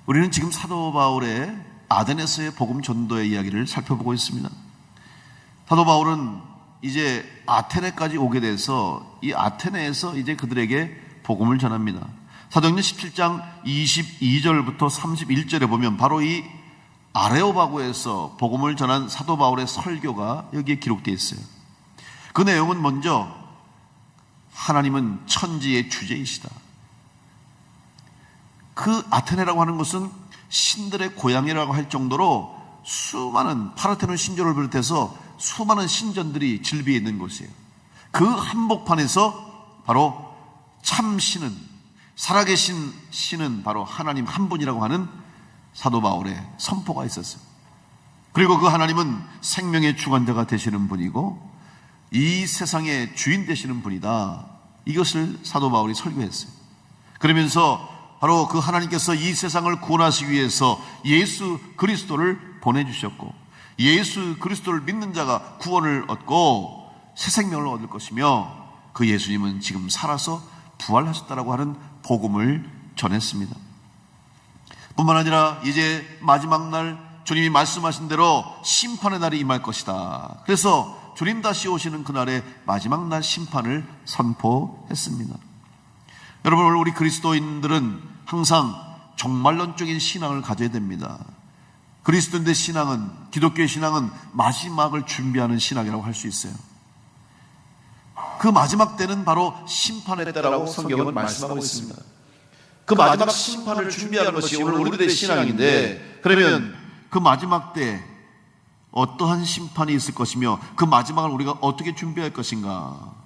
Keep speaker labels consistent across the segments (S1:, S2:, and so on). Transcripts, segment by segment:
S1: 우리는 지금 사도 바울의 아덴에서의 복음 전도의 이야기를 살펴보고 있습니다. 사도 바울은 이제 아테네까지 오게 돼서 이 아테네에서 이제 그들에게 복음을 전합니다. 사도행전 17장 22절부터 31절에 보면 바로 이 아레오바고에서 복음을 전한 사도 바울의 설교가 여기에 기록되어 있어요. 그 내용은 먼저 하나님은 천지의 주제이시다. 그 아테네라고 하는 것은 신들의 고향이라고 할 정도로 수많은 파르테논 신전을 비롯해서 수많은 신전들이 즐비해 있는 곳이에요. 그 한복판에서 바로 참 신은, 살아계신 신은 바로 하나님 한 분이라고 하는 사도 바울의 선포가 있었어요. 그리고 그 하나님은 생명의 주관자가 되시는 분이고 이 세상의 주인 되시는 분이다. 이것을 사도 바울이 설교했어요. 그러면서 바로 그 하나님께서 이 세상을 구원하시기 위해서 예수 그리스도를 보내주셨고 예수 그리스도를 믿는 자가 구원을 얻고 새 생명을 얻을 것이며 그 예수님은 지금 살아서 부활하셨다라고 하는 복음을 전했습니다. 뿐만 아니라 이제 마지막 날 주님이 말씀하신 대로 심판의 날이 임할 것이다. 그래서 주님 다시 오시는 그날의 마지막 날 심판을 선포했습니다. 여러분, 우리 그리스도인들은 항상 종말론적인 신앙을 가져야 됩니다. 그리스도인의 신앙은, 기독교의 신앙은 마지막을 준비하는 신앙이라고 할 수 있어요. 그 마지막 때는 바로 심판의 때라고 성경은 말씀하고 있습니다. 그 마지막 심판을 준비하는 것이 오늘 우리들의 신앙인데, 그러면 그 마지막 때 어떠한 심판이 있을 것이며 그 마지막을 우리가 어떻게 준비할 것인가?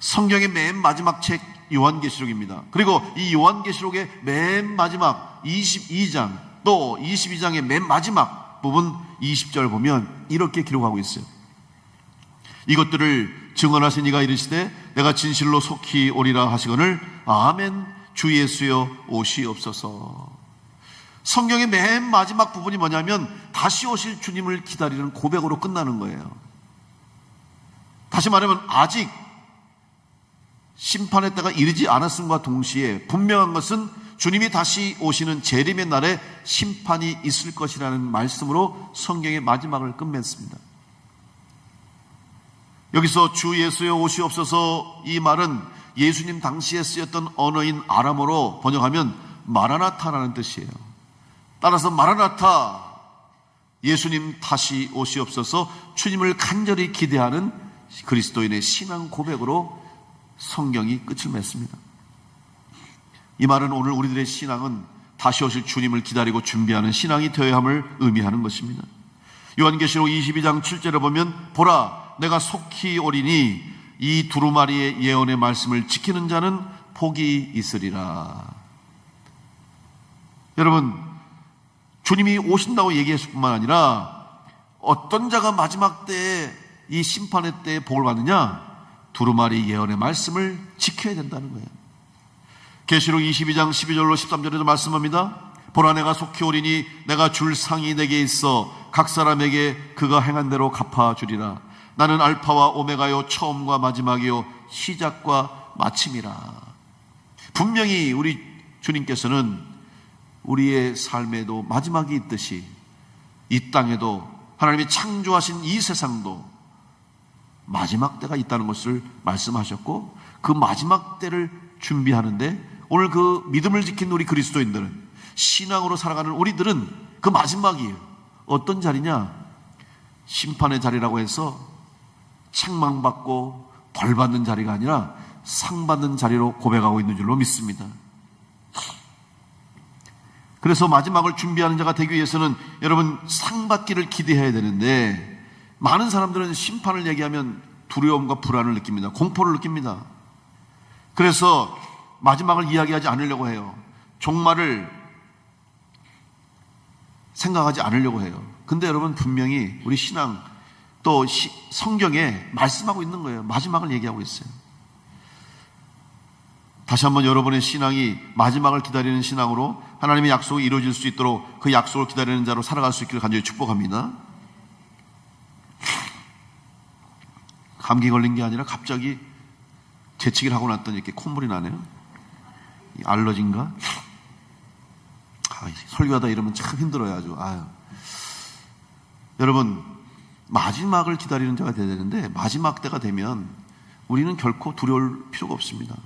S1: 성경의 맨 마지막 책 요한계시록입니다. 그리고 이 요한계시록의 맨 마지막 22장 또 22장의 맨 마지막 부분 20절 보면 이렇게 기록하고 있어요. 이것들을 증언하신 이가 이르시되 내가 진실로 속히 오리라 하시거늘 아멘 주 예수여 오시옵소서. 성경의 맨 마지막 부분이 뭐냐면 다시 오실 주님을 기다리는 고백으로 끝나는 거예요. 다시 말하면 아직 심판의 때가 이르지 않았음과 동시에 분명한 것은 주님이 다시 오시는 재림의 날에 심판이 있을 것이라는 말씀으로 성경의 마지막을 끝맺습니다. 여기서 주 예수여 오시옵소서, 이 말은 예수님 당시에 쓰였던 언어인 아람어로 번역하면 마라나타라는 뜻이에요. 따라서 마라나타, 예수님 다시 오시옵소서, 주님을 간절히 기대하는 그리스도인의 신앙 고백으로 성경이 끝을 맺습니다. 이 말은 오늘 우리들의 신앙은 다시 오실 주님을 기다리고 준비하는 신앙이 되어야 함을 의미하는 것입니다. 요한계시록 22장 7절에 보면 보라 내가 속히 오리니 이 두루마리의 예언의 말씀을 지키는 자는 복이 있으리라. 여러분, 주님이 오신다고 얘기했을 뿐만 아니라 어떤 자가 마지막 때에 이 심판의 때에 복을 받느냐? 두루마리 예언의 말씀을 지켜야 된다는 거예요. 계시록 22장 12절로 13절에도 말씀합니다. 보라 내가 속히 오리니 내가 줄 상이 내게 있어 각 사람에게 그가 행한 대로 갚아주리라. 나는 알파와 오메가요 처음과 마지막이요 시작과 마침이라. 분명히 우리 주님께서는 우리의 삶에도 마지막이 있듯이 이 땅에도 하나님이 창조하신 이 세상도 마지막 때가 있다는 것을 말씀하셨고 그 마지막 때를 준비하는데 오늘 그 믿음을 지킨 우리 그리스도인들은, 신앙으로 살아가는 우리들은 그 마지막이에요. 어떤 자리냐? 심판의 자리라고 해서 책망받고 벌받는 자리가 아니라 상받는 자리로 고백하고 있는 줄로 믿습니다. 그래서 마지막을 준비하는 자가 되기 위해서는 여러분 상받기를 기대해야 되는데, 많은 사람들은 심판을 얘기하면 두려움과 불안을 느낍니다. 공포를 느낍니다. 그래서 마지막을 이야기하지 않으려고 해요. 종말을 생각하지 않으려고 해요. 근데 여러분 분명히 우리 신앙 또 성경에 말씀하고 있는 거예요. 마지막을 얘기하고 있어요. 다시 한번 여러분의 신앙이 마지막을 기다리는 신앙으로 하나님의 약속이 이루어질 수 있도록 그 약속을 기다리는 자로 살아갈 수 있기를 간절히 축복합니다. 감기 걸린 게 아니라 갑자기 재채기를 하고 났더니 이렇게 콧물이 나네요. 알러지인가? 설교하다 이러면 참 힘들어요, 아주. 여러분, 마지막을 기다리는 자가 되어야 되는데, 마지막 때가 되면 우리는 결코 두려울 필요가 없습니다.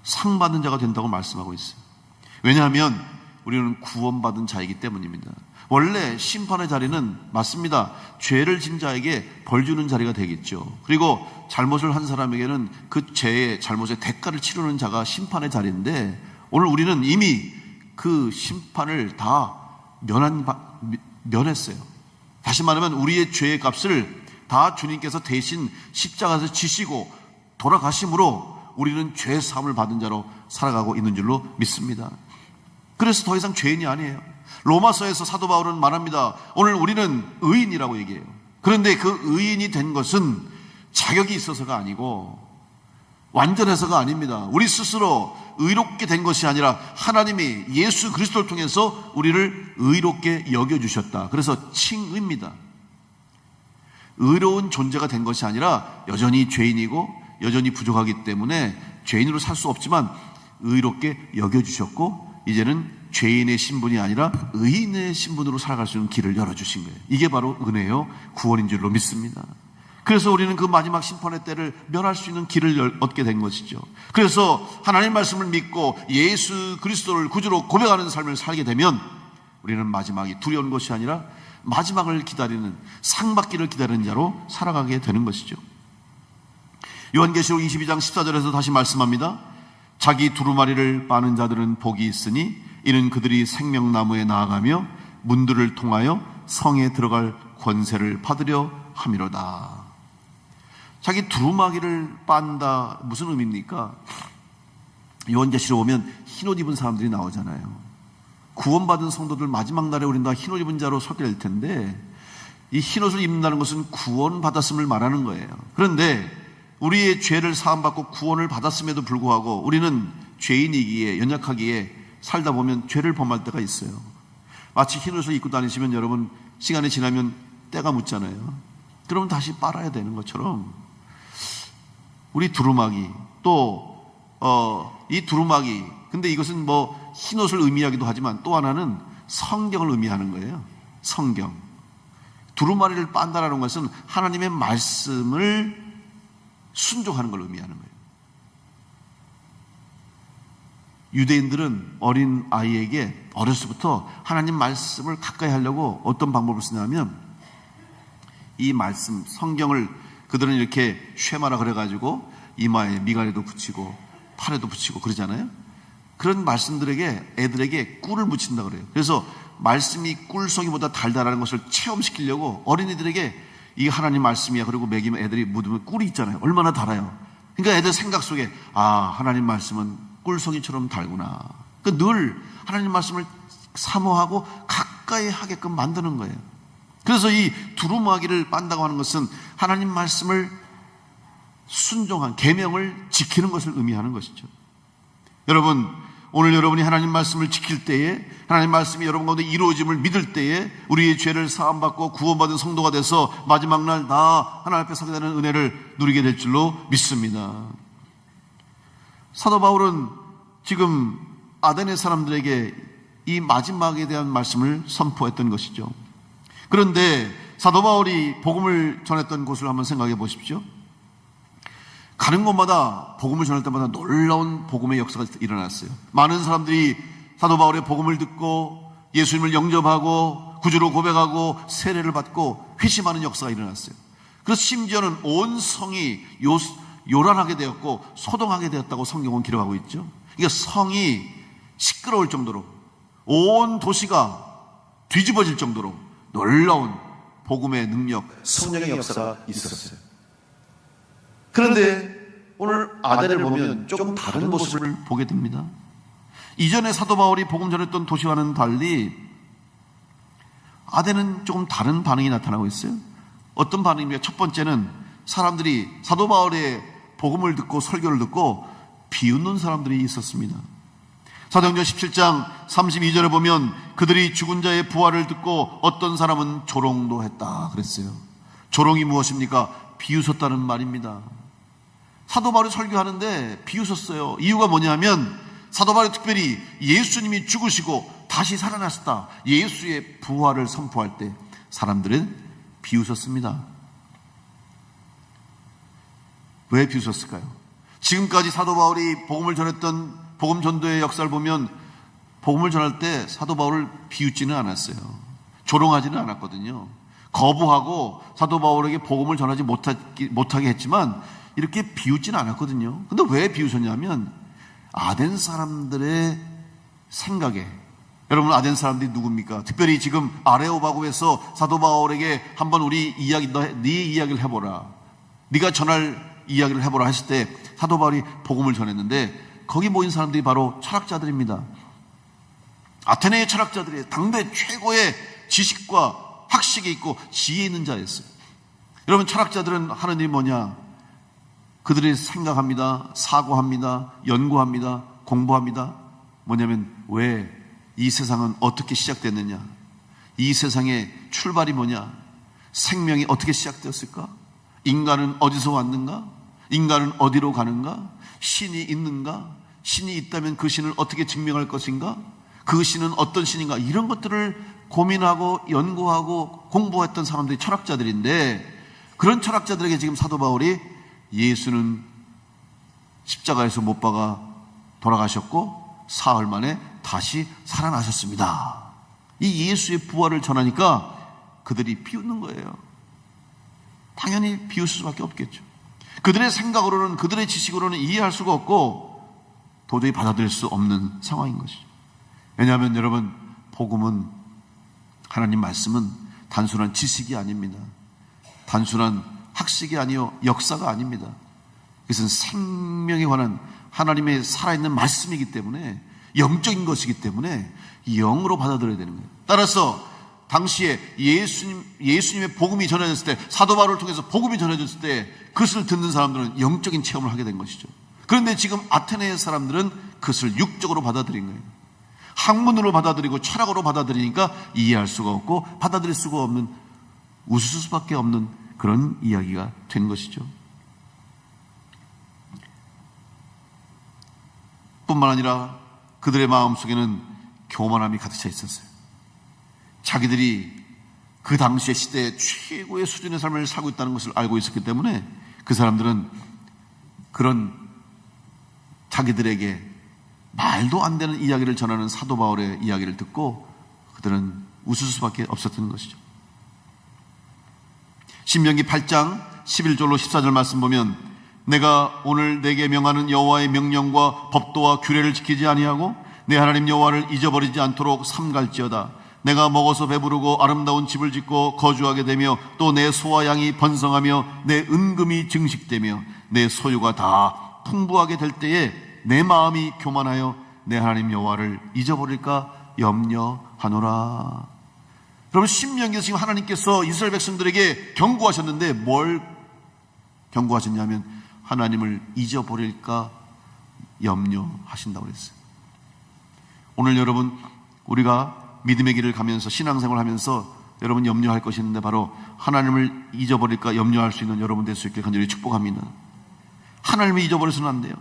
S1: 상 받는 자가 된다고 말씀하고 있어요. 왜냐하면 우리는 구원받은 자이기 때문입니다. 원래 심판의 자리는 맞습니다. 죄를 진 자에게 벌 주는 자리가 되겠죠. 그리고 잘못을 한 사람에게는 그 죄의 잘못의 대가를 치르는 자가 심판의 자리인데, 오늘 우리는 이미 그 심판을 다 면했어요. 다시 말하면 우리의 죄의 값을 다 주님께서 대신 십자가에서 지시고 돌아가심으로 우리는 죄 사함을 받은 자로 살아가고 있는 줄로 믿습니다. 그래서 더 이상 죄인이 아니에요. 로마서에서 사도 바울은 말합니다. 오늘 우리는 의인이라고 얘기해요. 그런데 그 의인이 된 것은 자격이 있어서가 아니고 완전해서가 아닙니다. 우리 스스로 의롭게 된 것이 아니라 하나님이 예수 그리스도를 통해서 우리를 의롭게 여겨주셨다. 그래서 칭의입니다. 의로운 존재가 된 것이 아니라 여전히 죄인이고 여전히 부족하기 때문에 죄인으로 살 수 없지만 의롭게 여겨주셨고, 이제는 죄인의 신분이 아니라 의인의 신분으로 살아갈 수 있는 길을 열어주신 거예요. 이게 바로 은혜요 구원인 줄로 믿습니다. 그래서 우리는 그 마지막 심판의 때를 면할 수 있는 길을 얻게 된 것이죠. 그래서 하나님 말씀을 믿고 예수 그리스도를 구주로 고백하는 삶을 살게 되면 우리는 마지막이 두려운 것이 아니라 마지막을 기다리는, 상받기를 기다리는 자로 살아가게 되는 것이죠. 요한계시록 22장 14절에서 다시 말씀합니다. 자기 두루마리를 빠는 자들은 복이 있으니 이는 그들이 생명나무에 나아가며 문들을 통하여 성에 들어갈 권세를 받으려 함이로다. 자기 두루마기를 빤다, 무슨 의미입니까? 요한계시록 오면 흰옷 입은 사람들이 나오잖아요. 구원받은 성도들 마지막 날에 우리는 다 흰옷 입은 자로 서게 될 텐데, 이 흰옷을 입는다는 것은 구원받았음을 말하는 거예요. 그런데 우리의 죄를 사함받고 구원을 받았음에도 불구하고 우리는 죄인이기에, 연약하기에 살다 보면 죄를 범할 때가 있어요. 마치 흰옷을 입고 다니시면 여러분 시간이 지나면 때가 묻잖아요. 그러면 다시 빨아야 되는 것처럼 우리 두루마기, 또 이 두루마기, 근데 이것은 뭐 흰옷을 의미하기도 하지만 또 하나는 성경을 의미하는 거예요. 성경. 두루마리를 빤다라는 것은 하나님의 말씀을 순종하는 걸 의미하는 거예요. 유대인들은 어린 아이에게 어려서부터 하나님 말씀을 가까이 하려고 어떤 방법을 쓰냐면, 이 말씀, 성경을 그들은 이렇게 쉐마라 그래가지고 이마에 미간에도 붙이고 팔에도 붙이고 그러잖아요. 그런 말씀들에게 애들에게 꿀을 묻힌다 그래요. 그래서 말씀이 꿀송이보다 달달한 것을 체험시키려고 어린이들에게 이 하나님 말씀이야, 그리고 먹이면 애들이 묻으면 꿀이 있잖아요. 얼마나 달아요. 그러니까 애들 생각 속에 하나님 말씀은 꿀송이처럼 달구나. 그러니까 늘 하나님 말씀을 사모하고 가까이 하게끔 만드는 거예요. 그래서 이 두루마기를 빤다고 하는 것은 하나님 말씀을 순종한, 계명을 지키는 것을 의미하는 것이죠. 여러분, 오늘 여러분이 하나님 말씀을 지킬 때에, 하나님 말씀이 여러분 가운데 이루어짐을 믿을 때에 우리의 죄를 사함받고 구원받은 성도가 돼서 마지막 날 다 하나님 앞에 서게 되는 은혜를 누리게 될 줄로 믿습니다. 사도 바울은 지금 아덴의 사람들에게 이 마지막에 대한 말씀을 선포했던 것이죠. 그런데 사도 바울이 복음을 전했던 곳을 한번 생각해 보십시오. 가는 곳마다 복음을 전할 때마다 놀라운 복음의 역사가 일어났어요. 많은 사람들이 사도 바울의 복음을 듣고 예수님을 영접하고 구주로 고백하고 세례를 받고 회심하는 역사가 일어났어요. 그래서 심지어는 온 성이 요란하게 되었고 소동하게 되었다고 성경은 기록하고 있죠. 그러니까 성이 시끄러울 정도로, 온 도시가 뒤집어질 정도로 놀라운 복음의 능력, 성령의 역사가 있었어요. 그런데 오늘 아덴을 보면 조금 다른 모습을 보게 됩니다. 이전에 사도 바울이 복음 전했던 도시와는 달리 아덴은 조금 다른 반응이 나타나고 있어요. 어떤 반응입니까? 첫 번째는 사람들이 사도 바울의 복음을 듣고 설교를 듣고 비웃는 사람들이 있었습니다. 사도행전 17장 32절에 보면 그들이 죽은 자의 부활을 듣고 어떤 사람은 조롱도 했다 그랬어요. 조롱이 무엇입니까? 비웃었다는 말입니다. 사도 바울이 설교하는데 비웃었어요. 이유가 뭐냐면 사도 바울이 특별히 예수님이 죽으시고 다시 살아났다, 예수의 부활을 선포할 때 사람들은 비웃었습니다. 왜 비웃었을까요? 지금까지 사도 바울이 복음을 전했던 복음 전도의 역사를 보면 복음을 전할 때 사도 바울을 비웃지는 않았어요. 조롱하지는 않았거든요. 거부하고 사도 바울에게 복음을 전하지 못하게 했지만 이렇게 비웃지는 않았거든요. 근데 왜 비웃었냐면 아덴 사람들의 생각에, 여러분 아덴 사람들이 누굽니까? 특별히 지금 아레오바고에서 사도 바울에게 한번 우리 이야기, 네 이야기를 해보라, 네가 전할 이야기를 해보라 했을 때 사도 바울이 복음을 전했는데 거기 모인 사람들이 바로 철학자들입니다. 아테네의 철학자들이 당대 최고의 지식과 학식이 있고 지혜 있는 자였어요. 여러분 철학자들은 하는 일이 뭐냐? 그들이 생각합니다, 사고합니다, 연구합니다, 공부합니다. 뭐냐면 왜 이 세상은 어떻게 시작됐느냐, 이 세상의 출발이 뭐냐, 생명이 어떻게 시작되었을까, 인간은 어디서 왔는가, 인간은 어디로 가는가, 신이 있는가, 신이 있다면 그 신을 어떻게 증명할 것인가, 그 신은 어떤 신인가, 이런 것들을 고민하고 연구하고 공부했던 사람들이 철학자들인데, 그런 철학자들에게 지금 사도 바울이 예수는 십자가에서 못 박아 돌아가셨고 사흘 만에 다시 살아나셨습니다, 이 예수의 부활을 전하니까 그들이 비웃는 거예요. 당연히 비웃을 수밖에 없겠죠. 그들의 생각으로는, 그들의 지식으로는 이해할 수가 없고 도저히 받아들일 수 없는 상황인 것이죠. 왜냐하면 여러분, 복음은, 하나님 말씀은 단순한 지식이 아닙니다. 단순한 학식이 아니요 역사가 아닙니다. 이것은 생명에 관한 하나님의 살아있는 말씀이기 때문에, 영적인 것이기 때문에 영으로 받아들여야 되는 거예요. 따라서 당시에 예수님의 복음이 전해졌을 때, 사도 바울을 통해서 복음이 전해졌을 때 그것을 듣는 사람들은 영적인 체험을 하게 된 것이죠. 그런데 지금 아테네의 사람들은 그것을 육적으로 받아들인 거예요. 학문으로 받아들이고 철학으로 받아들이니까 이해할 수가 없고 받아들일 수가 없는, 웃을 수밖에 없는 그런 이야기가 된 것이죠. 뿐만 아니라 그들의 마음속에는 교만함이 가득 차 있었어요. 자기들이 그 당시의 시대의 최고의 수준의 삶을 살고 있다는 것을 알고 있었기 때문에 그 사람들은 그런 자기들에게 말도 안 되는 이야기를 전하는 사도 바울의 이야기를 듣고 그들은 웃을 수밖에 없었던 것이죠. 신명기 8장 11절로 14절 말씀 보면, 내가 오늘 내게 명하는 여호와의 명령과 법도와 규례를 지키지 아니하고 내 하나님 여호와를 잊어버리지 않도록 삼갈지어다. 내가 먹어서 배부르고 아름다운 집을 짓고 거주하게 되며 또 내 소와 양이 번성하며 내 은금이 증식되며 내 소유가 다 풍부하게 될 때에 내 마음이 교만하여 내 하나님 여호와를 잊어버릴까 염려하노라. 여러분, 신명기에서 지금 하나님께서 이스라엘 백성들에게 경고하셨는데 뭘 경고하셨냐면 하나님을 잊어버릴까 염려하신다고 그랬어요. 오늘 여러분, 우리가 믿음의 길을 가면서 신앙생활을 하면서 여러분 염려할 것이 있는데 바로 하나님을 잊어버릴까 염려할 수 있는 여러분 될 수 있게 간절히 축복합니다. 하나님을 잊어버려서는 안 돼요.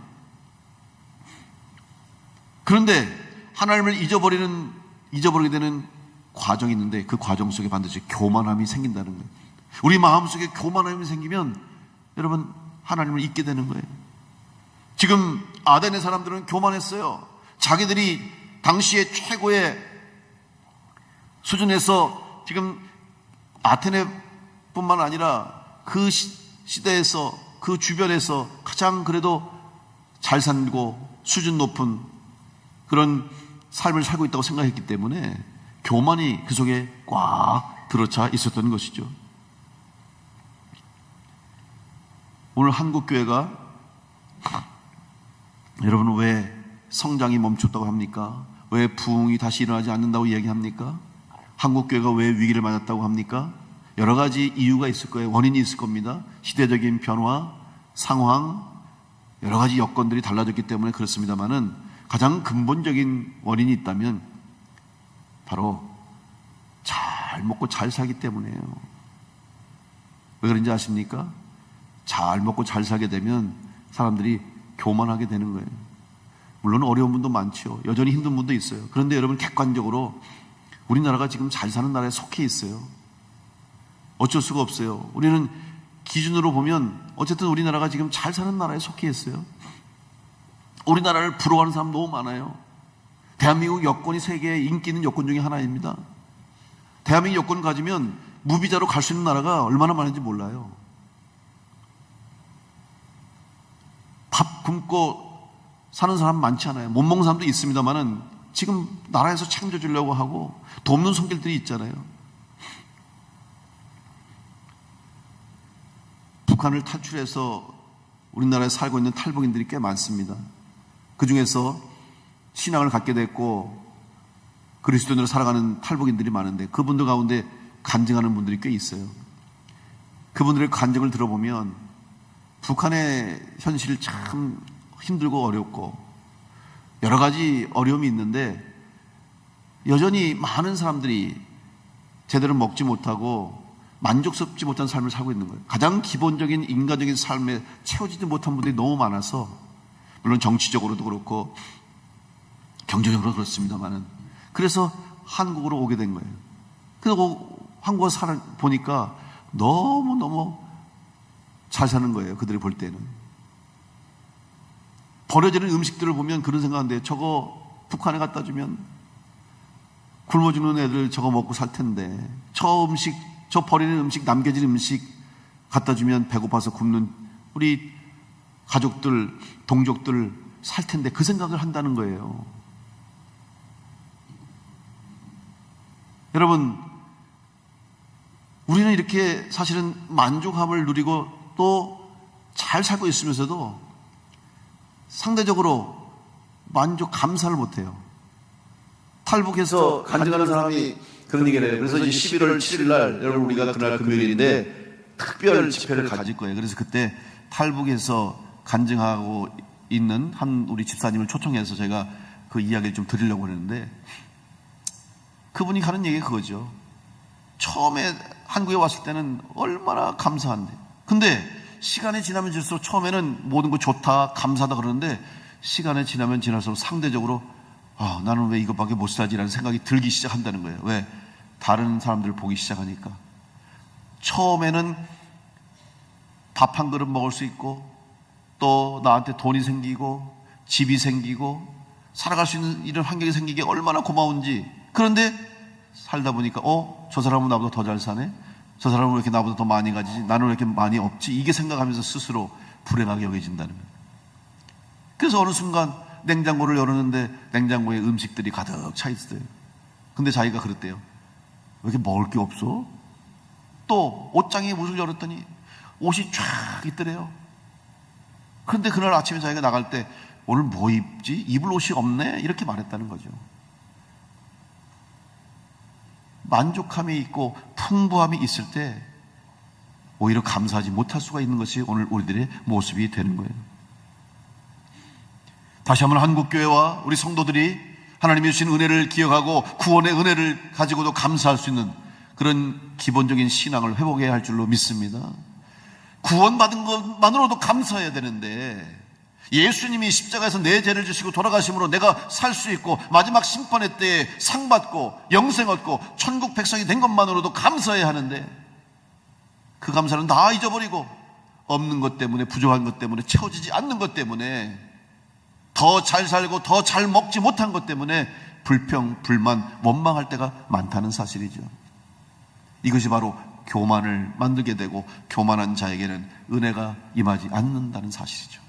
S1: 그런데 하나님을 잊어버리게 되는 과정이 있는데 그 과정 속에 반드시 교만함이 생긴다는 거예요. 우리 마음속에 교만함이 생기면 여러분 하나님을 잊게 되는 거예요. 지금 아덴의 사람들은 교만했어요. 자기들이 당시의 최고의 수준에서 지금 아테네뿐만 아니라 그 시대에서, 그 주변에서 가장 그래도 잘 살고 수준 높은 그런 삶을 살고 있다고 생각했기 때문에 교만이 그 속에 꽉 들어차 있었던 것이죠. 오늘 한국교회가 여러분 왜 성장이 멈췄다고 합니까? 왜 부흥이 다시 일어나지 않는다고 이야기합니까? 한국교회가 왜 위기를 맞았다고 합니까? 여러 가지 이유가 있을 거예요. 원인이 있을 겁니다. 시대적인 변화, 상황, 여러 가지 여건들이 달라졌기 때문에 그렇습니다만은 가장 근본적인 원인이 있다면 바로 잘 먹고 잘 살기 때문이에요. 왜 그런지 아십니까? 잘 먹고 잘 살게 되면 사람들이 교만하게 되는 거예요. 물론 어려운 분도 많죠. 여전히 힘든 분도 있어요. 그런데 여러분, 객관적으로 우리나라가 지금 잘 사는 나라에 속해 있어요. 어쩔 수가 없어요. 우리는 기준으로 보면 어쨌든 우리나라가 지금 잘 사는 나라에 속해 있어요. 우리나라를 부러워하는 사람 너무 많아요. 대한민국 여권이 세계에 인기 있는 여권 중에 하나입니다. 대한민국 여권을 가지면 무비자로 갈 수 있는 나라가 얼마나 많은지 몰라요. 밥 굶고 사는 사람 많지 않아요. 못 먹는 사람도 있습니다만은 지금 나라에서 책임져 주려고 하고 돕는 손길들이 있잖아요. 북한을 탈출해서 우리나라에 살고 있는 탈북인들이 꽤 많습니다. 그 중에서 신앙을 갖게 됐고 그리스도인으로 살아가는 탈북인들이 많은데 그분들 가운데 간증하는 분들이 꽤 있어요. 그분들의 간증을 들어보면 북한의 현실이 참 힘들고 어렵고 여러 가지 어려움이 있는데 여전히 많은 사람들이 제대로 먹지 못하고 만족스럽지 못한 삶을 살고 있는 거예요. 가장 기본적인 인간적인 삶에 채워지지 못한 분들이 너무 많아서, 물론 정치적으로도 그렇고 경제적으로 그렇습니다만은, 그래서 한국으로 오게 된 거예요. 그리고 한국에 보니까 너무너무 잘 사는 거예요. 그들이 볼 때는. 버려지는 음식들을 보면 그런 생각하는데, 저거 북한에 갖다 주면 굶어 죽는 애들 저거 먹고 살 텐데, 저 버리는 음식, 남겨진 음식 갖다 주면 배고파서 굶는 우리 가족들, 동족들 살 텐데, 그 생각을 한다는 거예요. 여러분, 우리는 이렇게 사실은 만족함을 누리고 또 잘 살고 있으면서도 상대적으로 감사를 못해요. 탈북해서 간증하는 사람이 그런 얘기를 해요. 그래서 11월 7일 날, 여러분, 우리가 그날 금요일인데 특별 집회를 가질 거예요. 그래서 그때 탈북해서 간증하고 있는 한 우리 집사님을 초청해서 제가 그 이야기를 좀 드리려고 했는데, 그분이 하는 얘기가 그거죠. 처음에 한국에 왔을 때는 얼마나 감사한데, 근데 시간이 지나면 질수록 처음에는 모든 거 좋다, 감사하다 그러는데, 시간이 지나면 지날수록 상대적으로 나는 왜 이것밖에 못 살지라는 생각이 들기 시작한다는 거예요. 왜? 다른 사람들을 보기 시작하니까. 처음에는 밥 한 그릇 먹을 수 있고, 또 나한테 돈이 생기고 집이 생기고 살아갈 수 있는 이런 환경이 생기게 얼마나 고마운지. 그런데 살다 보니까 저 사람은 나보다 더 잘 사네, 저 사람은 왜 이렇게 나보다 더 많이 가지지, 나는 왜 이렇게 많이 없지, 이게 생각하면서 스스로 불행하게 여겨진다는 거예요. 그래서 어느 순간 냉장고를 열었는데 냉장고에 음식들이 가득 차 있어요. 근데 자기가 그랬대요. 왜 이렇게 먹을 게 없어? 또 옷장에 문을 열었더니 옷이 쫙 있더래요. 그런데 그날 아침에 자기가 나갈 때 오늘 뭐 입지? 입을 옷이 없네? 이렇게 말했다는 거죠. 만족함이 있고 풍부함이 있을 때 오히려 감사하지 못할 수가 있는 것이 오늘 우리들의 모습이 되는 거예요. 다시 한번 한국교회와 우리 성도들이 하나님이 주신 은혜를 기억하고 구원의 은혜를 가지고도 감사할 수 있는 그런 기본적인 신앙을 회복해야 할 줄로 믿습니다. 구원받은 것만으로도 감사해야 되는데, 예수님이 십자가에서 내 죄를 지시고 돌아가심으로 내가 살 수 있고 마지막 심판의 때에 상 받고 영생 얻고 천국 백성이 된 것만으로도 감사해야 하는데, 그 감사는 다 잊어버리고 없는 것 때문에, 부족한 것 때문에, 채워지지 않는 것 때문에, 더 잘 살고 더 잘 먹지 못한 것 때문에 불평, 불만, 원망할 때가 많다는 사실이죠. 이것이 바로 교만을 만들게 되고 교만한 자에게는 은혜가 임하지 않는다는 사실이죠.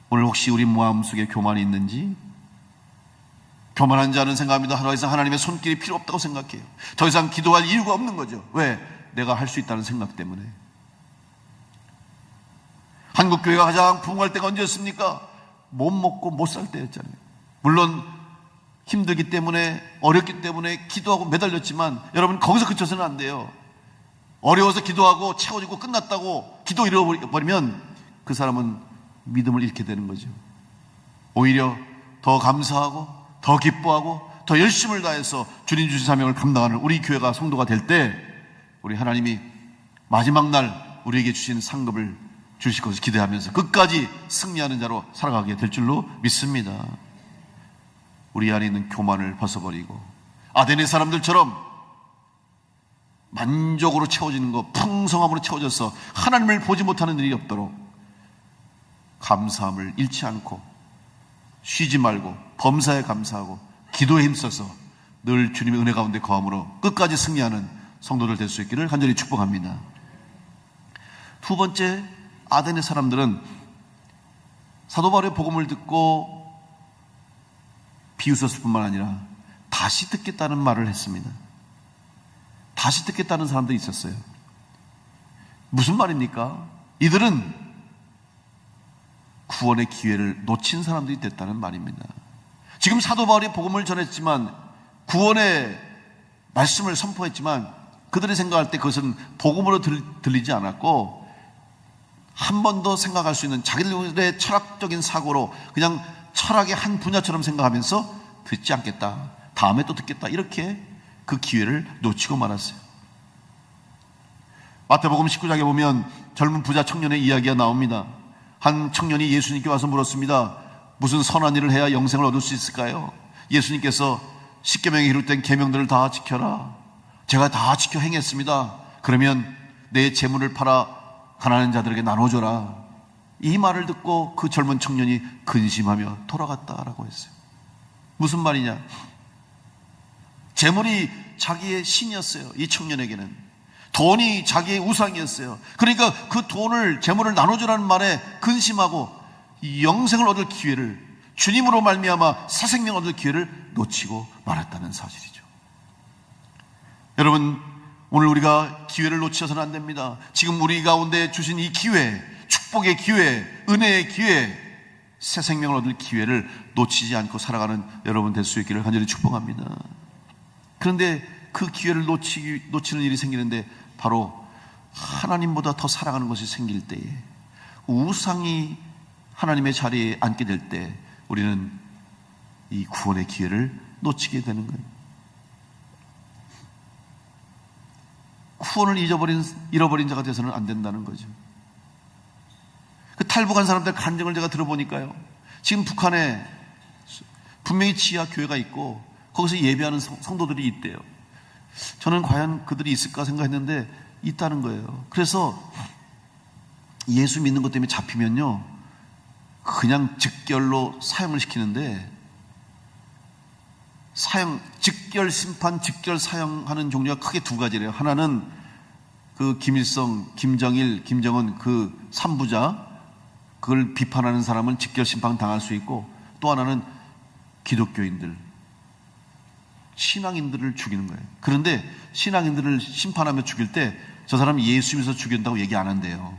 S1: 오늘 혹시 우리 마음속에 교만이 있는지, 교만한 자는 생각합니다. 더 이상 하나님의 손길이 필요 없다고 생각해요. 더 이상 기도할 이유가 없는 거죠. 왜? 내가 할 수 있다는 생각 때문에. 한국교회가 가장 부흥할 때가 언제였습니까? 못 먹고 못 살 때였잖아요. 물론 힘들기 때문에, 어렵기 때문에 기도하고 매달렸지만, 여러분, 거기서 그쳐서는 안 돼요. 어려워서 기도하고 채워지고 끝났다고 기도 잃어버리면 그 사람은 믿음을 잃게 되는 거죠. 오히려 더 감사하고 더 기뻐하고 더 열심을 다해서 주님 주신 사명을 감당하는 우리 교회가, 성도가 될 때, 우리 하나님이 마지막 날 우리에게 주신 상급을 주실 것을 기대하면서 끝까지 승리하는 자로 살아가게 될 줄로 믿습니다. 우리 안에 있는 교만을 벗어버리고 아덴의 사람들처럼 만족으로 채워지는 것, 풍성함으로 채워져서 하나님을 보지 못하는 일이 없도록 감사함을 잃지 않고 쉬지 말고 범사에 감사하고 기도에 힘써서 늘 주님의 은혜 가운데 거함으로 끝까지 승리하는 성도들 될 수 있기를 간절히 축복합니다. 두 번째, 아덴의 사람들은 사도 바울의 복음을 듣고 비웃었을 뿐만 아니라 다시 듣겠다는 말을 했습니다. 다시 듣겠다는 사람들이 있었어요. 무슨 말입니까? 이들은 구원의 기회를 놓친 사람들이 됐다는 말입니다. 지금 사도 바울이 복음을 전했지만 구원의 말씀을 선포했지만 그들이 생각할 때 그것은 복음으로 들리지 않았고 한 번 더 생각할 수 있는 자기들의 철학적인 사고로 그냥 철학의 한 분야처럼 생각하면서 듣지 않겠다, 다음에 또 듣겠다, 이렇게 그 기회를 놓치고 말았어요. 마태복음 19장에 보면 젊은 부자 청년의 이야기가 나옵니다. 한 청년이 예수님께 와서 물었습니다. 무슨 선한 일을 해야 영생을 얻을 수 있을까요? 예수님께서 십계명에 기록된 계명들을 다 지켜라. 제가 다 지켜 행했습니다. 그러면 내 재물을 팔아 가난한 자들에게 나눠줘라. 이 말을 듣고 그 젊은 청년이 근심하며 돌아갔다라고 했어요. 무슨 말이냐? 재물이 자기의 신이었어요. 이 청년에게는 돈이 자기의 우상이었어요. 그러니까 그 돈을, 재물을 나눠주라는 말에 근심하고 영생을 얻을 기회를, 주님으로 말미암아 새 생명 얻을 기회를 놓치고 말았다는 사실이죠. 여러분, 오늘 우리가 기회를 놓쳐서는 안 됩니다. 지금 우리 가운데 주신 이 기회, 축복의 기회, 은혜의 기회, 새 생명을 얻을 기회를 놓치지 않고 살아가는 여러분 될 수 있기를 간절히 축복합니다. 그런데 그 기회를 놓치는 일이 생기는데 바로 하나님보다 더 사랑하는 것이 생길 때에, 우상이 하나님의 자리에 앉게 될 때 우리는 이 구원의 기회를 놓치게 되는 거예요. 구원을 잃어버린 자가 돼서는 안 된다는 거죠. 그 탈북한 사람들 간증을 제가 들어보니까요, 지금 북한에 분명히 지하 교회가 있고 거기서 예배하는 성도들이 있대요. 저는 과연 그들이 있을까 생각했는데 있다는 거예요. 그래서 예수 믿는 것 때문에 잡히면요, 그냥 즉결로 사형을 시키는데, 즉결 심판, 즉결 사형하는 종류가 크게 두 가지래요. 하나는 그 김일성, 김정일, 김정은 그 3부자, 그걸 비판하는 사람은 즉결 심판 당할 수 있고, 또 하나는 기독교인들, 신앙인들을 죽이는 거예요. 그런데 신앙인들을 심판하며 죽일 때 저 사람이 예수 믿어서 죽인다고 얘기 안 한대요.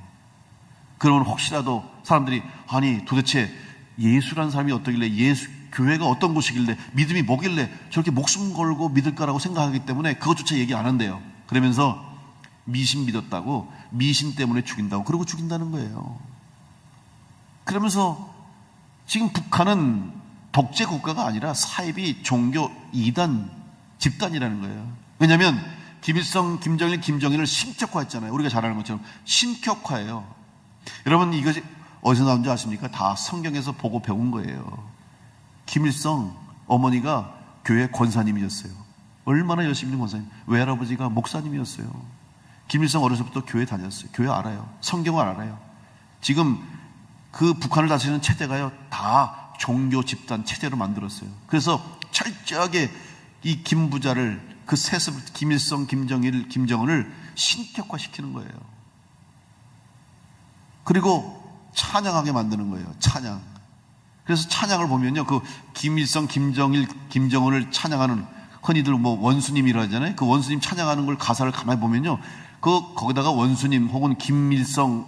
S1: 그러면 혹시라도 사람들이, 아니 도대체 예수라는 사람이 어떠길래, 교회가 어떤 곳이길래, 믿음이 뭐길래 저렇게 목숨 걸고 믿을까라고 생각하기 때문에 그것조차 얘기 안 한대요. 그러면서 미신 믿었다고, 미신 때문에 죽인다고 그러고 죽인다는 거예요. 그러면서 지금 북한은 독재 국가가 아니라 사이비 종교 이단 집단이라는 거예요. 왜냐하면 김일성, 김정일, 김정일을 신격화했잖아요. 우리가 잘 아는 것처럼 신격화예요. 여러분, 이것이 어디서 나온 줄 아십니까? 다 성경에서 보고 배운 거예요. 김일성 어머니가 교회 권사님이었어요. 얼마나 열심히 있는 권사님. 외할아버지가 목사님이었어요. 김일성 어렸을 때부터 교회 다녔어요. 교회 알아요. 성경을 알아요. 지금 그 북한을 다스리는 체제가요, 다 종교 집단 체제로 만들었어요. 그래서 철저하게 이 김부자를, 그 셋을, 김일성, 김정일, 김정은을 신격화시키는 거예요. 그리고 찬양하게 만드는 거예요. 찬양. 그래서 찬양을 보면요, 그 김일성, 김정일, 김정은을 찬양하는, 흔히들 뭐 원수님이라 하잖아요. 그 원수님 찬양하는 걸 가사를 가만히 보면요, 거기다가 원수님 혹은 김일성에다가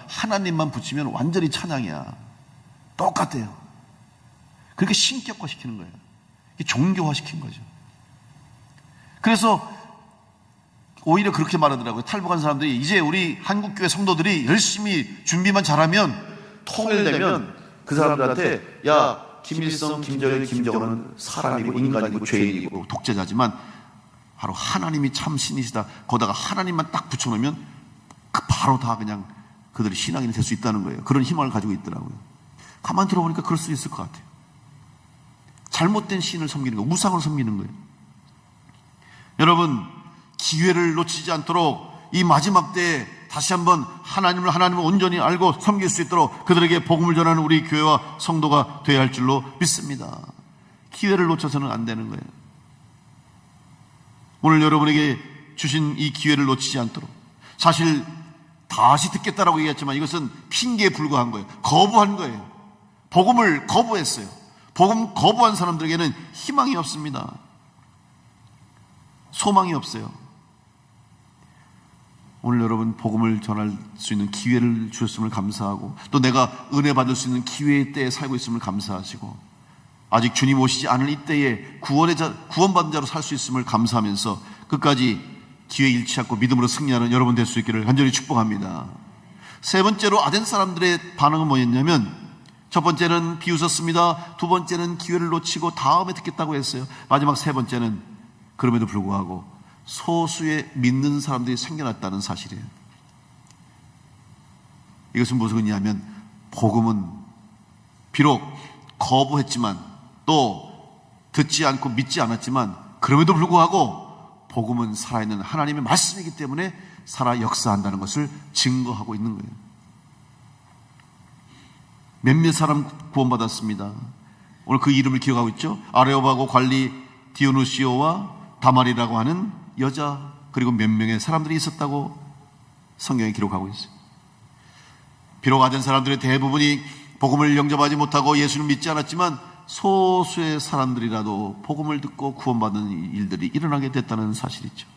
S1: 하나님만 붙이면 완전히 찬양이야. 똑같아요. 그렇게 신격화시키는 거예요. 종교화시킨 거죠. 그래서 오히려 그렇게 말하더라고요. 탈북한 사람들이, 이제 우리 한국교회 성도들이 열심히 준비만 잘하면, 통일되면 그 사람들한테, 야, 김일성, 김정일, 김정은은 사람이고 인간이고 죄인이고 독재자지만 바로 하나님이 참 신이시다, 거기다가 하나님만 딱 붙여놓으면 바로 다 그냥 그들이 신앙인이 될 수 있다는 거예요. 그런 희망을 가지고 있더라고요. 가만 들어보니까 그럴 수 있을 것 같아요. 잘못된 신을 섬기는 거, 우상을 섬기는 거예요. 여러분, 기회를 놓치지 않도록 이 마지막 때에 다시 한번 하나님을 온전히 알고 섬길 수 있도록 그들에게 복음을 전하는 우리 교회와 성도가 되어야 할 줄로 믿습니다. 기회를 놓쳐서는 안 되는 거예요. 오늘 여러분에게 주신 이 기회를 놓치지 않도록, 사실 다시 듣겠다라고 얘기했지만 이것은 핑계에 불과한 거예요. 거부한 거예요. 복음을 거부했어요. 복음 거부한 사람들에게는 희망이 없습니다. 소망이 없어요. 오늘 여러분 복음을 전할 수 있는 기회를 주셨음을 감사하고, 또 내가 은혜 받을 수 있는 기회의 때에 살고 있음을 감사하시고, 아직 주님 오시지 않은 이때에 구원받은 자로 살 수 있음을 감사하면서 끝까지 기회 잃지 않고 믿음으로 승리하는 여러분 될 수 있기를 간절히 축복합니다. 세 번째로 아덴 사람들의 반응은 뭐였냐면, 첫 번째는 비웃었습니다. 두 번째는 기회를 놓치고 다음에 듣겠다고 했어요. 마지막 세 번째는 그럼에도 불구하고 소수의 믿는 사람들이 생겨났다는 사실이에요. 이것은 무슨 의미냐면, 복음은 비록 거부했지만, 또 듣지 않고 믿지 않았지만, 그럼에도 불구하고 복음은 살아있는 하나님의 말씀이기 때문에 살아 역사한다는 것을 증거하고 있는 거예요. 몇몇 사람 구원받았습니다. 오늘 그 이름을 기억하고 있죠. 아레오바고 관리 디오누시오와 다말이라고 하는 여자, 그리고 몇 명의 사람들이 있었다고 성경에 기록하고 있어요. 비록 아덴 사람들의 대부분이 복음을 영접하지 못하고 예수를 믿지 않았지만, 소수의 사람들이라도 복음을 듣고 구원받는 일들이 일어나게 됐다는 사실이죠.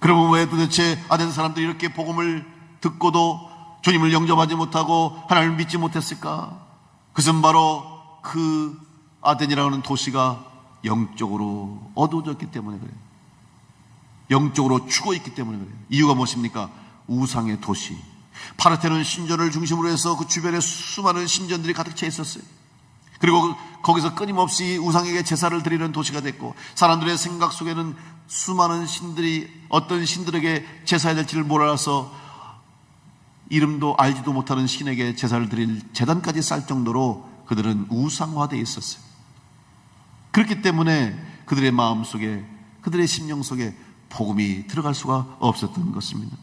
S1: 그러면 왜 도대체 아덴 사람들이 이렇게 복음을 듣고도 주님을 영접하지 못하고 하나님을 믿지 못했을까? 그것은 바로 그 아덴이라는 하는 도시가 영적으로 어두워졌기 때문에 그래요. 영적으로 죽어있기 때문에 그래요. 이유가 무엇입니까? 우상의 도시. 파르테논 신전을 중심으로 해서 그 주변에 수많은 신전들이 가득 차 있었어요. 그리고 거기서 끊임없이 우상에게 제사를 드리는 도시가 됐고, 사람들의 생각 속에는 수많은 신들이 어떤 신들에게 제사해야 될지를 몰라서 이름도 알지도 못하는 신에게 제사를 드릴 제단까지 쌓을 정도로 그들은 우상화되어 있었어요. 그렇기 때문에 그들의 마음속에, 그들의 심령 속에 복음이 들어갈 수가 없었던 것입니다.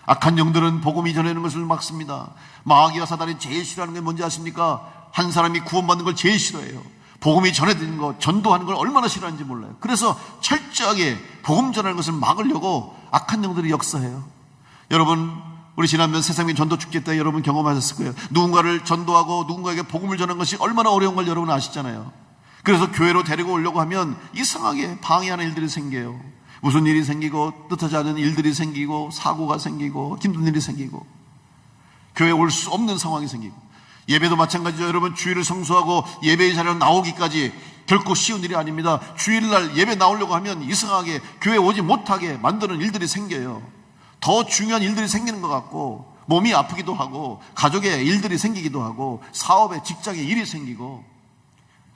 S1: 악한 영들은 복음이 전하는 것을 막습니다. 마귀와 사단이 제일 싫어하는 게 뭔지 아십니까? 한 사람이 구원받는 걸 제일 싫어해요. 복음이 전해지는 것, 전도하는 걸 얼마나 싫어하는지 몰라요. 그래서 철저하게 복음 전하는 것을 막으려고 악한 영들이 역사해요. 여러분, 우리 지난번 세상민 전도 축제 때 여러분 경험하셨을 거예요. 누군가를 전도하고 누군가에게 복음을 전하는 것이 얼마나 어려운 걸 여러분 아시잖아요. 그래서 교회로 데리고 오려고 하면 이상하게 방해하는 일들이 생겨요. 무슨 일이 생기고, 뜻하지 않은 일들이 생기고, 사고가 생기고, 힘든 일이 생기고, 교회에 올 수 없는 상황이 생기고, 예배도 마찬가지죠. 여러분, 주일을 성수하고 예배의 자리로 나오기까지 결코 쉬운 일이 아닙니다. 주일날 예배 나오려고 하면 이상하게 교회에 오지 못하게 만드는 일들이 생겨요. 더 중요한 일들이 생기는 것 같고, 몸이 아프기도 하고, 가족에 일들이 생기기도 하고, 사업에, 직장에 일이 생기고,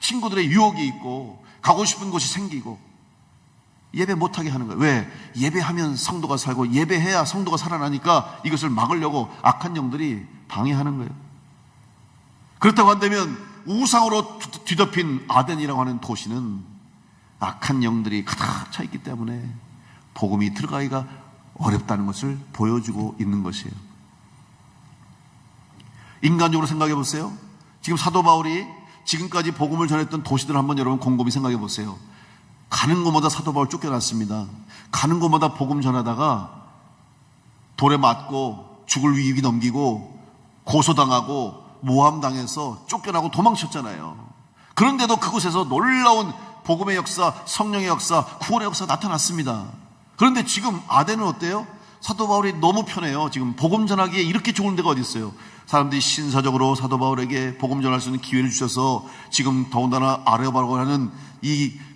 S1: 친구들의 유혹이 있고, 가고 싶은 곳이 생기고, 예배 못하게 하는 거예요. 왜? 예배하면 성도가 살고, 예배해야 성도가 살아나니까 이것을 막으려고 악한 영들이 방해하는 거예요. 그렇다고 한다면 우상으로 뒤덮인 아덴이라고 하는 도시는 악한 영들이 가득 차 있기 때문에 복음이 들어가기가 어렵다는 것을 보여주고 있는 것이에요. 인간적으로 생각해 보세요. 지금 사도 바울이 지금까지 복음을 전했던 도시들을 한번 여러분 곰곰이 생각해 보세요. 가는 곳마다 사도 바울 쫓겨났습니다. 가는 곳마다 복음 전하다가 돌에 맞고 죽을 위기 넘기고 고소당하고 모함당해서 쫓겨나고 도망쳤잖아요. 그런데도 그곳에서 놀라운 복음의 역사, 성령의 역사, 구원의 역사가 나타났습니다. 그런데 지금 아덴은 어때요? 사도 바울이 너무 편해요. 지금 복음 전하기에 이렇게 좋은 데가 어디 있어요? 사람들이 신사적으로 사도 바울에게 복음 전할 수 있는 기회를 주셔서 지금 더군다나 아레오바라고 하는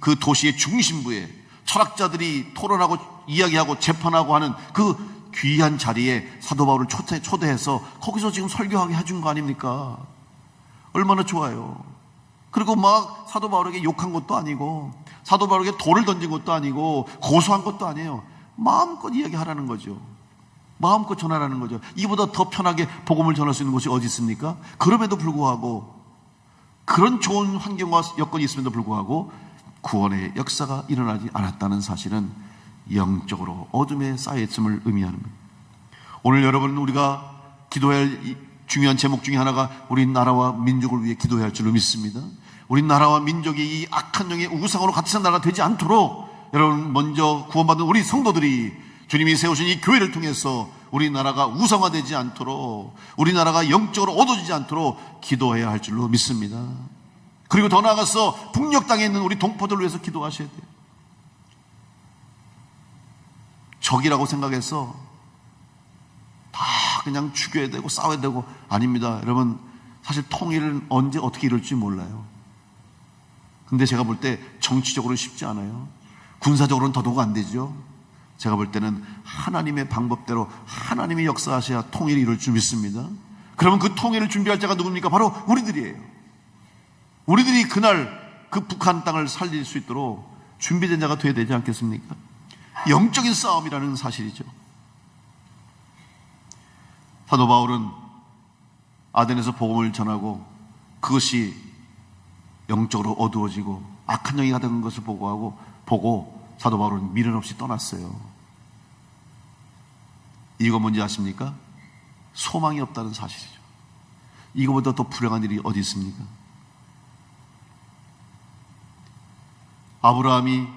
S1: 그 도시의 중심부에 철학자들이 토론하고 이야기하고 재판하고 하는 그 귀한 자리에 사도 바울을 초대해서 거기서 지금 설교하게 해준 거 아닙니까? 얼마나 좋아요. 그리고 막 사도 바울에게 욕한 것도 아니고, 사도 바울에게 돌을 던진 것도 아니고, 고소한 것도 아니에요. 마음껏 이야기하라는 거죠. 마음껏 전하라는 거죠. 이보다 더 편하게 복음을 전할 수 있는 곳이 어디 있습니까? 그럼에도 불구하고, 그런 좋은 환경과 여건이 있음에도 불구하고 구원의 역사가 일어나지 않았다는 사실은 영적으로 어둠에 쌓여있음을 의미하는 겁니다. 오늘 여러분, 우리가 기도해야 할 중요한 제목 중에 하나가 우리 나라와 민족을 위해 기도해야 할 줄로 믿습니다. 우리 나라와 민족이 이 악한 영의 우상으로 같이 사는 나라가 되지 않도록 여러분, 먼저 구원받은 우리 성도들이 주님이 세우신 이 교회를 통해서 우리나라가 우상화되지 않도록, 우리나라가 영적으로 어두워지지 않도록 기도해야 할 줄로 믿습니다. 그리고 더 나아가서 북녘 땅에 있는 우리 동포들을 위해서 기도하셔야 돼요. 적이라고 생각해서 다 그냥 죽여야 되고 싸워야 되고, 아닙니다. 여러분, 사실 통일은 언제 어떻게 이룰지 몰라요. 근데 제가 볼 때 정치적으로는 쉽지 않아요. 군사적으로는 더더욱 안 되죠. 제가 볼 때는 하나님의 방법대로 하나님이 역사하셔야 통일이 이룰 줄 믿습니다. 그러면 그 통일을 준비할 자가 누굽니까? 바로 우리들이에요. 우리들이 그날 그 북한 땅을 살릴 수 있도록 준비된 자가 되어야 되지 않겠습니까? 영적인 싸움이라는 사실이죠. 사도 바울은 아덴에서 복음을 전하고 그것이 영적으로 어두워지고 악한 영이 가득한 것을 보고 사도 바울은 미련 없이 떠났어요. 이거 뭔지 아십니까? 소망이 없다는 사실이죠. 이거보다 더 불행한 일이 어디 있습니까? 아브라함이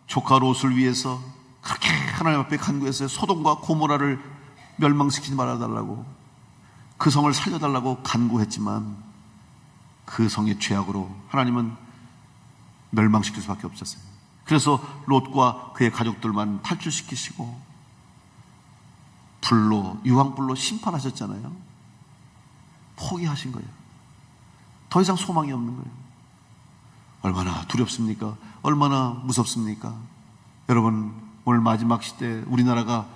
S1: 조카 롯을 위해서 그렇게 하나님 앞에 간구했어요. 소돔과 고모라를 멸망시키지 말아달라고, 그 성을 살려달라고 간구했지만 그 성의 죄악으로 하나님은 멸망시킬 수밖에 없었어요. 그래서 롯과 그의 가족들만 탈출시키시고 유황불로 심판하셨잖아요. 포기하신 거예요. 더 이상 소망이 없는 거예요. 얼마나 두렵습니까? 얼마나 무섭습니까? 여러분, 오늘 마지막 시대 우리나라가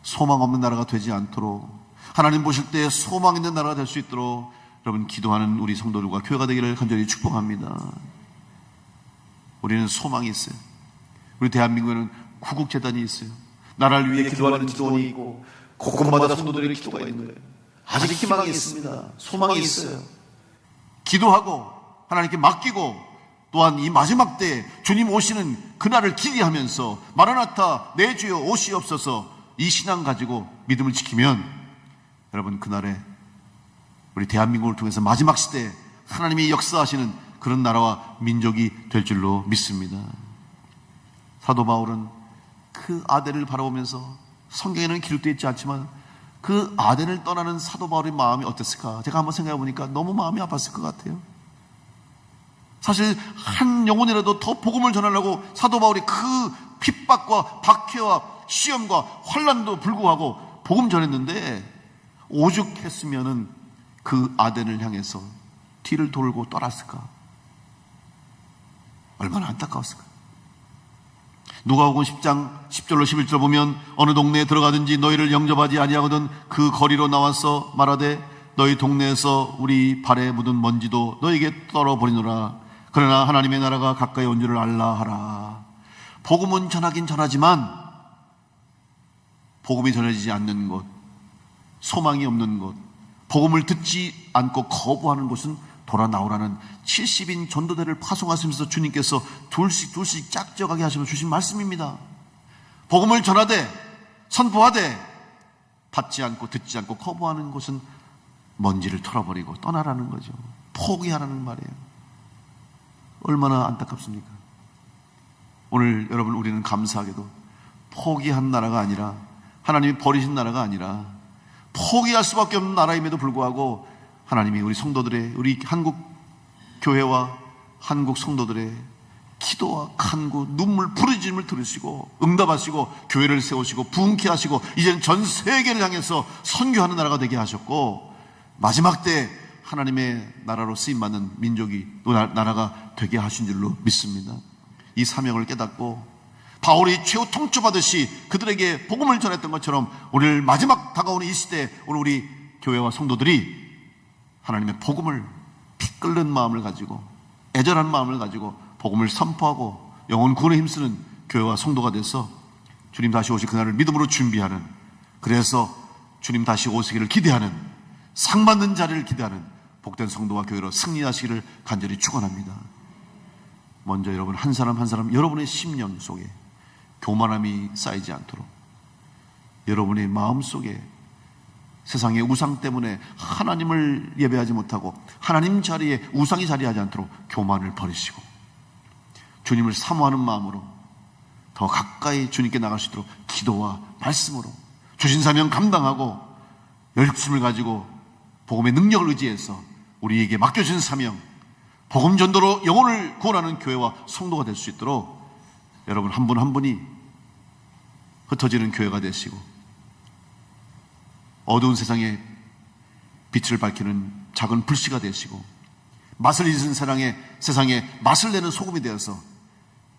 S1: 소망 없는 나라가 되지 않도록, 하나님 보실 때 소망 있는 나라가 될 수 있도록 여러분, 기도하는 우리 성도들과 교회가 되기를 간절히 축복합니다. 우리는 소망이 있어요. 우리 대한민국에는 구국재단이 있어요. 나라를 위해 기도하는 기도원이 있고 곳곳마다 성도들의 기도가 있는 거예요. 아직 희망이 있습니다. 소망이 있어요. 기도하고 하나님께 맡기고, 또한 이 마지막 때에 주님 오시는 그날을 기대하면서 마라나타 내 주여 오시옵소서, 이 신앙 가지고 믿음을 지키면 여러분, 그날에 우리 대한민국을 통해서 마지막 시대에 하나님이 역사하시는 그런 나라와 민족이 될 줄로 믿습니다. 사도 바울은 그 아덴을 바라보면서, 성경에는 기록되어 있지 않지만 그 아덴을 떠나는 사도 바울의 마음이 어땠을까? 제가 한번 생각해 보니까 너무 마음이 아팠을 것 같아요. 사실 한 영혼이라도 더 복음을 전하려고 사도 바울이 그 핍박과 박해와 시험과 환난도 불구하고 복음 전했는데, 오죽했으면은 그 아덴을 향해서 뒤를 돌고 떠났을까? 얼마나 안타까웠을까? 누가복음 10장 10절로 11절 보면, 어느 동네에 들어가든지 너희를 영접하지 아니하거든 그 거리로 나와서 말하되 너희 동네에서 우리 발에 묻은 먼지도 너희에게 떨어버리노라. 그러나 하나님의 나라가 가까이 온 줄을 알라 하라. 복음은 전하긴 전하지만 복음이 전해지지 않는 곳, 소망이 없는 곳, 복음을 듣지 않고 거부하는 곳은 돌아 나오라는 70인 전도대를 파송하시면서 주님께서 둘씩 짝져가게 하시면서 주신 말씀입니다. 복음을 전하되 선포하되 받지 않고 듣지 않고 거부하는 곳은 먼지를 털어버리고 떠나라는 거죠. 포기하라는 말이에요. 얼마나 안타깝습니까? 오늘 여러분, 우리는 감사하게도 포기한 나라가 아니라, 하나님이 버리신 나라가 아니라 포기할 수밖에 없는 나라임에도 불구하고 하나님이 우리 성도들의, 우리 한국 교회와 한국 성도들의 기도와 간구, 눈물 부르짖음을 들으시고 응답하시고 교회를 세우시고 부흥케 하시고 이제는 전 세계를 향해서 선교하는 나라가 되게 하셨고, 마지막 때 하나님의 나라로 쓰임받는 민족이 또 나라가 되게 하신 줄로 믿습니다. 이 사명을 깨닫고 바울이 최후 통첩하듯이 그들에게 복음을 전했던 것처럼 오늘 마지막 다가오는 이 시대에 오늘 우리 교회와 성도들이 하나님의 복음을 피 끓는 마음을 가지고, 애절한 마음을 가지고 복음을 선포하고 영혼 구원에 힘쓰는 교회와 성도가 돼서 주님 다시 오실 그날을 믿음으로 준비하는, 그래서 주님 다시 오시기를 기대하는, 상받는 자리를 기대하는 복된 성도와 교회로 승리하시기를 간절히 축원합니다. 먼저 여러분 한 사람 한 사람 여러분의 심령 속에 교만함이 쌓이지 않도록, 여러분의 마음 속에 세상의 우상 때문에 하나님을 예배하지 못하고 하나님 자리에 우상이 자리하지 않도록 교만을 버리시고 주님을 사모하는 마음으로 더 가까이 주님께 나갈 수 있도록 기도와 말씀으로 주신 사명 감당하고 열심을 가지고 복음의 능력을 의지해서 우리에게 맡겨진 사명, 복음 전도로 영혼을 구원하는 교회와 성도가 될 수 있도록 여러분 한 분 한 분이 흩어지는 교회가 되시고 어두운 세상에 빛을 밝히는 작은 불씨가 되시고 맛을 잊은 세상에 맛을 내는 소금이 되어서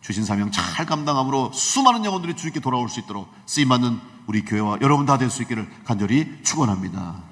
S1: 주신 사명 잘 감당함으로 수많은 영혼들이 주님께 돌아올 수 있도록 쓰임받는 우리 교회와 여러분 다 될 수 있기를 간절히 축원합니다.